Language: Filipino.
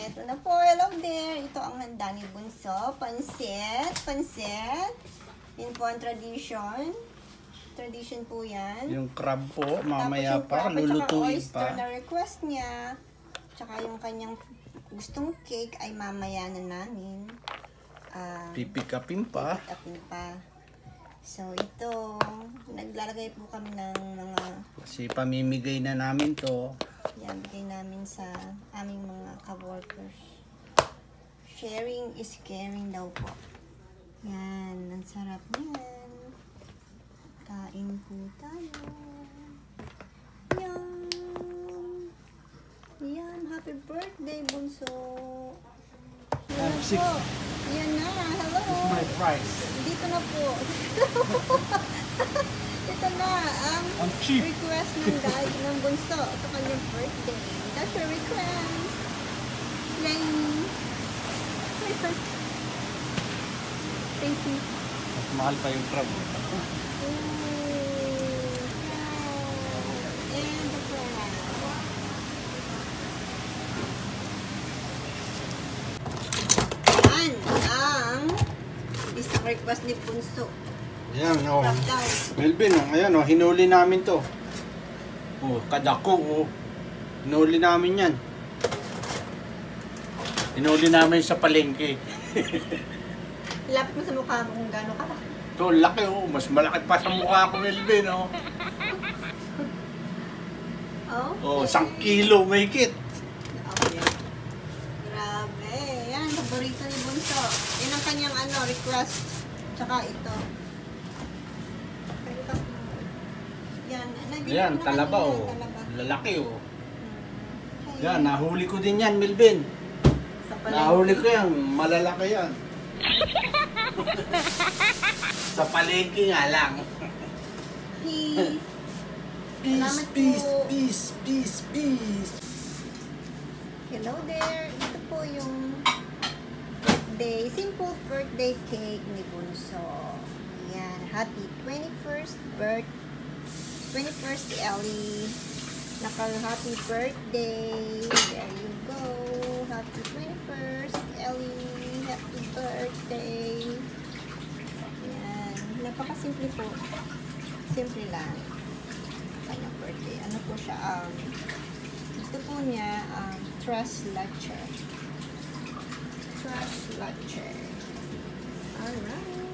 Eto na po, hello there. Ito ang handa ni Bunso. Pansit. Yun po ang tradition. Tradition po yan. Yung crab po, mamaya pa, At lulutuin oyster pa. na request niya. Tsaka yung kanyang gustong cake ay mamaya na namin. Pipick upin pa. So, ito, naglalagay po kami ng mga... Kasi pamimigay na namin to. Yan, bigay namin sa aming mga ka-workers. Sharing is caring daw po. Yan, ang sarap niyan. Kain po tayo. Yan. Yan, happy birthday, Bunso. Yan na po. Yan na, hello. My price. Dito na po. Ito na ang request ng daddy ng Bunso sa kanyang birthday. That's your request. Yay! Thank you. Mas mahal pa yung crab. And the crab. Yan ang isang request ni Bunso. Ayan, oh. Crab daw. Melvin, oh, ayan, oh, hinuli namin to. Oh, kadako, oh. Hinuli namin yan. Hinuli namin sa palengke. Lapit mo sa mukha mo kung gano'n ka. Ito, laki, oh. Mas malaki pa sa mukha ko, Melvin, oh. Oh? Oh, 1 kilo, may kit. Okay. Grabe. Yan, paborito ni Bunso. Yan ang kanyang request. Tsaka ito. Yan. Ayan, talaba, oh. Lalaki, oh. Yan, nahuli ko din yan, Melvin. Nahuli ko yan, malalaki yan. Sa palengke nga lang. Peace. Peace, peace, peace, peace, peace. Hello there. Ito po yung birthday, simple birthday cake ni Bunso. Yan. Happy 21st birthday. 21st Ellie. Happy birthday. There you go. Happy 21st Ellie. Happy birthday. Yan. Napakasimple po. Simple lang. Kanyang birthday. Ano po siya? Gusto po niya tres leche. Tres leche. Alright.